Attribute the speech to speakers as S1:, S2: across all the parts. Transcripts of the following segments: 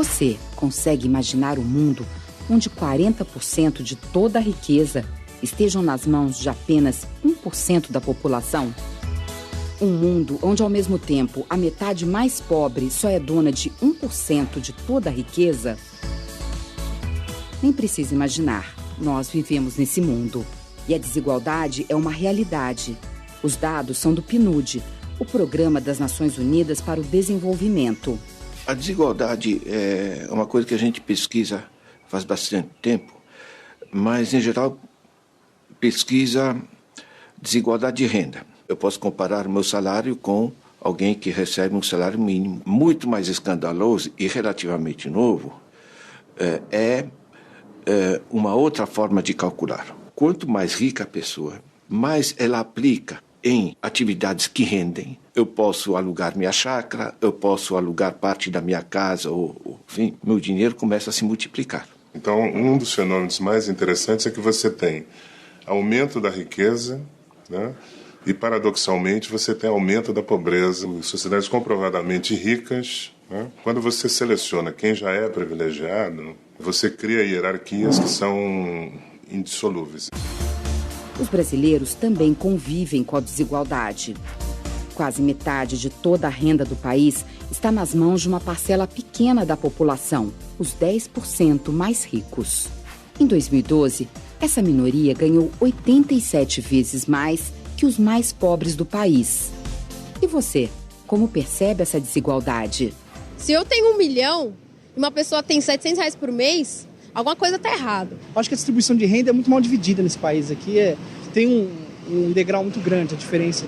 S1: Você consegue imaginar um mundo onde 40% de toda a riqueza estejam nas mãos de apenas 1% da população? Um mundo onde, ao mesmo tempo, a metade mais pobre só é dona de 1% de toda a riqueza? Nem precisa imaginar, nós vivemos nesse mundo. E a desigualdade é uma realidade. Os dados são do PNUD, o Programa das Nações Unidas para o Desenvolvimento.
S2: A desigualdade é uma coisa que a gente pesquisa faz bastante tempo, mas, em geral, pesquisa desigualdade de renda. Eu posso comparar o meu salário com alguém que recebe um salário mínimo. Muito mais escandaloso e relativamente novo é uma outra forma de calcular. Quanto mais rica a pessoa, mais ela aplica em atividades que rendem. Eu posso alugar minha chácara, eu posso alugar parte da minha casa, enfim, meu dinheiro começa a se multiplicar.
S3: Então, um dos fenômenos mais interessantes é que você tem aumento da riqueza, né? E, paradoxalmente, você tem aumento da pobreza. Em sociedades comprovadamente ricas, né? Quando você seleciona quem já é privilegiado, você cria hierarquias que são indissolúveis.
S1: Os brasileiros também convivem com a desigualdade. Quase metade de toda a renda do país está nas mãos de uma parcela pequena da população, os 10% mais ricos. Em 2012, essa minoria ganhou 87 vezes mais que os mais pobres do país. E você, como percebe essa desigualdade?
S4: Se eu tenho 1 milhão e uma pessoa tem R$700 por mês, alguma coisa está errada.
S5: Acho que a distribuição de renda é muito mal dividida nesse país aqui. Tem um degrau muito grande, a diferença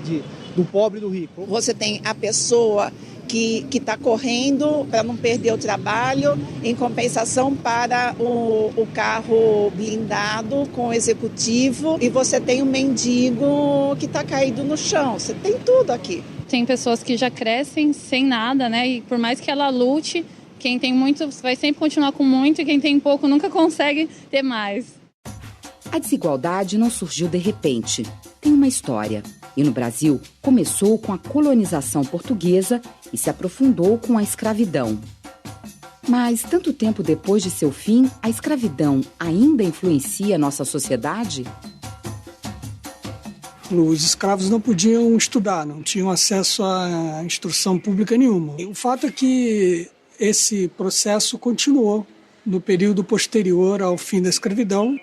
S5: do pobre e do rico.
S6: Você tem a pessoa que está correndo para não perder o trabalho, em compensação para o carro blindado com o executivo, e você tem um mendigo que está caído no chão. Você tem tudo aqui.
S7: Tem pessoas que já crescem sem nada, né? E por mais que ela lute, quem tem muito vai sempre continuar com muito, e quem tem pouco nunca consegue ter mais.
S1: A desigualdade não surgiu de repente. Tem uma história. E no Brasil, começou com a colonização portuguesa e se aprofundou com a escravidão. Mas, tanto tempo depois de seu fim, a escravidão ainda influencia nossa sociedade?
S8: Os escravos não podiam estudar, não tinham acesso a instrução pública nenhuma. E o fato é que esse processo continuou no período posterior ao fim da escravidão.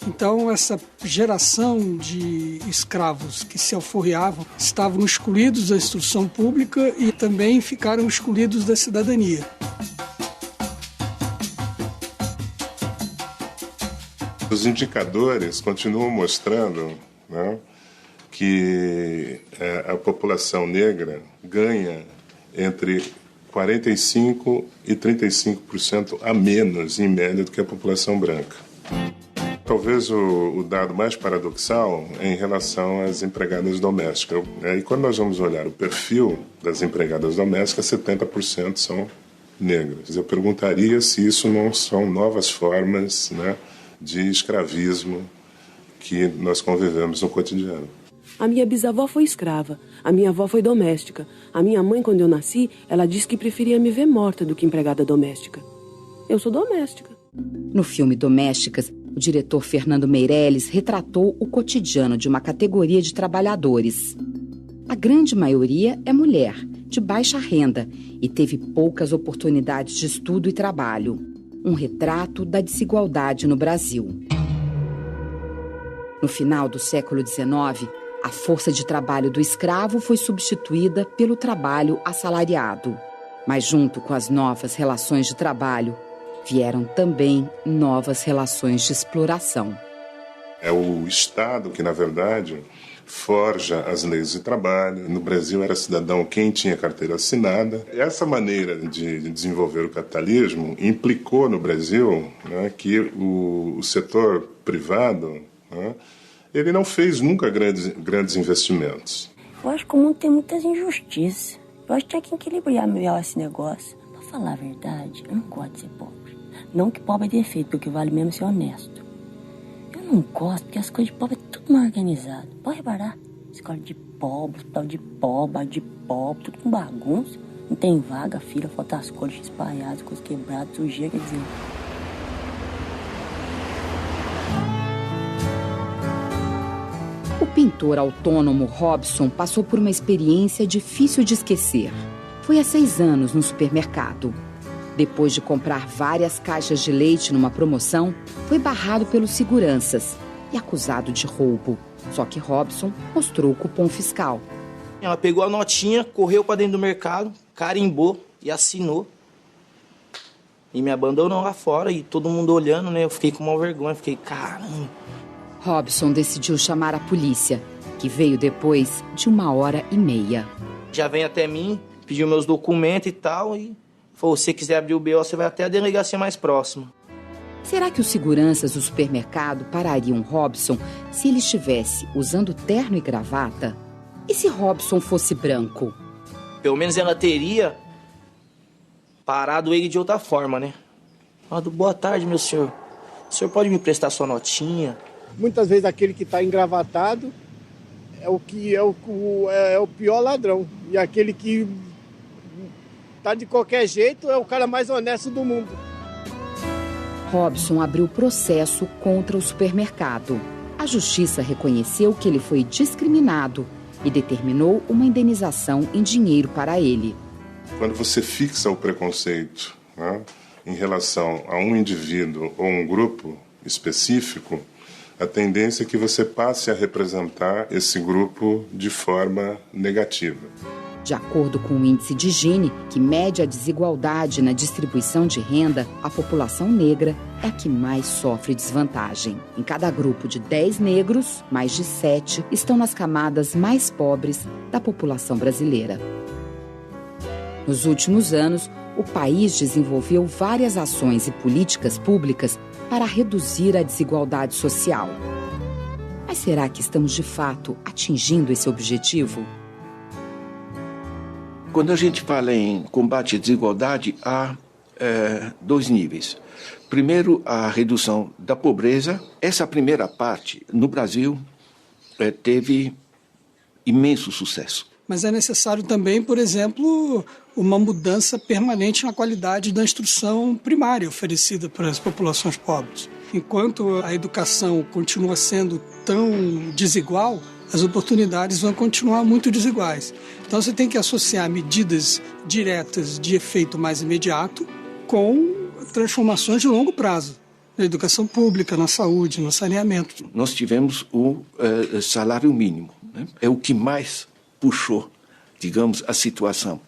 S8: Então, essa geração de escravos que se alforriavam estavam excluídos da instrução pública e também ficaram excluídos da cidadania.
S3: Os indicadores continuam mostrando, né, que a população negra ganha entre 45% e 35% a menos, em média, do que a população branca. Talvez o dado mais paradoxal é em relação às empregadas domésticas. E quando nós vamos olhar o perfil das empregadas domésticas, 70% são negras. Eu perguntaria se isso não são novas formas, né, de escravismo que nós convivemos no cotidiano.
S9: A minha bisavó foi escrava, a minha avó foi doméstica. A minha mãe, quando eu nasci, ela disse que preferia me ver morta do que empregada doméstica. Eu sou doméstica.
S1: No filme Domésticas, o diretor Fernando Meirelles retratou o cotidiano de uma categoria de trabalhadores. A grande maioria é mulher, de baixa renda, e teve poucas oportunidades de estudo e trabalho. Um retrato da desigualdade no Brasil. No final do século XIX, a força de trabalho do escravo foi substituída pelo trabalho assalariado. Mas junto com as novas relações de trabalho, vieram também novas relações de exploração.
S3: É o Estado que, na verdade, forja as leis de trabalho. No Brasil era cidadão quem tinha carteira assinada. Essa maneira de desenvolver o capitalismo implicou no Brasil, né, que o setor privado, né, ele não fez nunca grandes investimentos.
S10: Eu acho que o mundo tem muitas injustiças. Eu acho que tinha que equilibrar melhor esse negócio. Pra falar a verdade, eu não gosto de ser pobre. Não que pobre é defeito, porque vale mesmo ser honesto. Eu não gosto, porque as coisas de pobre é tudo mal organizado. Pode reparar. Escola de pobre, hospital de pobre, tudo com bagunça. Não tem vaga, filha, falta as cores espalhadas, coisas quebradas, sujeira, quer dizer...
S1: O pintor autônomo Robson passou por uma experiência difícil de esquecer. Foi há 6 anos no supermercado. Depois de comprar várias caixas de leite numa promoção, foi barrado pelos seguranças e acusado de roubo. Só que Robson mostrou o cupom fiscal.
S11: Ela pegou a notinha, correu para dentro do mercado, carimbou e assinou. E me abandonou lá fora e todo mundo olhando, né? Eu fiquei com uma vergonha, fiquei, caramba.
S1: Robson decidiu chamar a polícia, que veio depois de 1h30.
S11: Já vem até mim, pediu meus documentos e tal, e falou, se você quiser abrir o BO, você vai até a delegacia mais próxima.
S1: Será que os seguranças do supermercado parariam Robson se ele estivesse usando terno e gravata? E se Robson fosse branco?
S11: Pelo menos ela teria parado ele de outra forma, né? Falado, boa tarde, meu senhor. O senhor pode me prestar sua notinha?
S5: Muitas vezes aquele que está engravatado é o pior ladrão. E aquele que está de qualquer jeito é o cara mais honesto do mundo.
S1: Robson abriu processo contra o supermercado. A justiça reconheceu que ele foi discriminado e determinou uma indenização em dinheiro para ele.
S3: Quando você fixa o preconceito, né, em relação a um indivíduo ou um grupo específico, a tendência é que você passe a representar esse grupo de forma negativa.
S1: De acordo com o índice de Gini, que mede a desigualdade na distribuição de renda, a população negra é a que mais sofre desvantagem. Em cada grupo de 10 negros, mais de 7 estão nas camadas mais pobres da população brasileira. Nos últimos anos, o país desenvolveu várias ações e políticas públicas para reduzir a desigualdade social. Mas será que estamos, de fato, atingindo esse objetivo?
S2: Quando a gente fala em combate à desigualdade, há 2 níveis. Primeiro, a redução da pobreza. Essa primeira parte, no Brasil, teve imenso sucesso.
S8: Mas é necessário também, por exemplo, uma mudança permanente na qualidade da instrução primária oferecida para as populações pobres. Enquanto a educação continua sendo tão desigual, as oportunidades vão continuar muito desiguais. Então você tem que associar medidas diretas de efeito mais imediato com transformações de longo prazo. Na educação pública, na saúde, no saneamento.
S2: Nós tivemos o salário mínimo, né? É o que mais puxou, digamos, a situação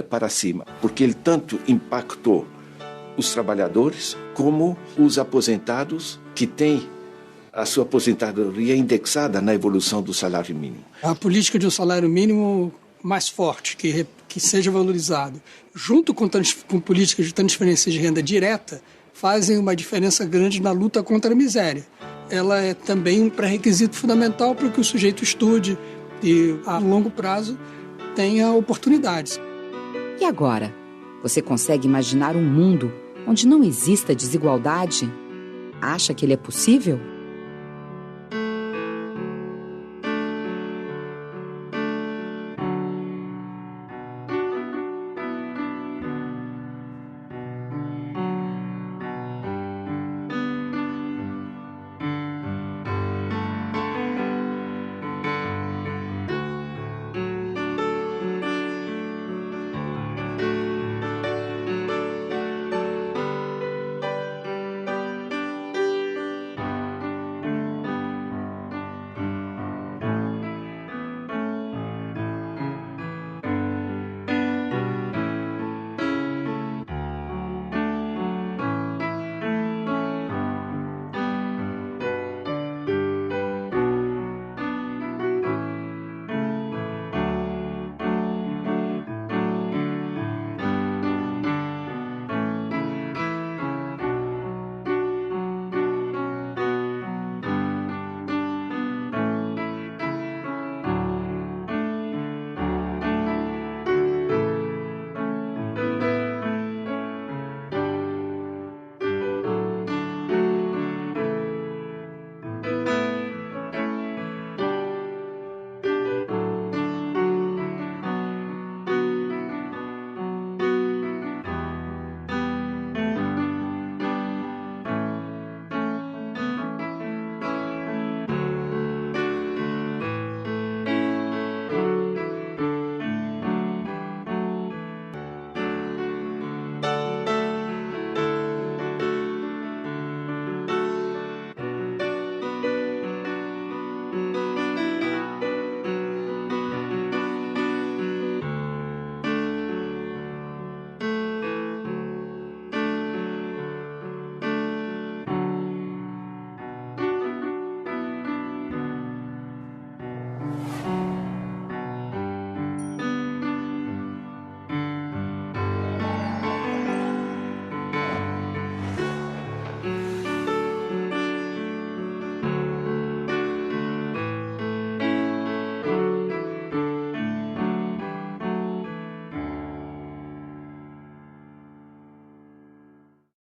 S2: para cima, porque ele tanto impactou os trabalhadores como os aposentados que têm a sua aposentadoria indexada na evolução do salário mínimo.
S8: A política de um salário mínimo mais forte, que seja valorizado, junto com políticas de transferência de renda direta, fazem uma diferença grande na luta contra a miséria. Ela é também um pré-requisito fundamental para que o sujeito estude e, a longo prazo, tenha oportunidades.
S1: E agora? Você consegue imaginar um mundo onde não exista desigualdade? Acha que ele é possível?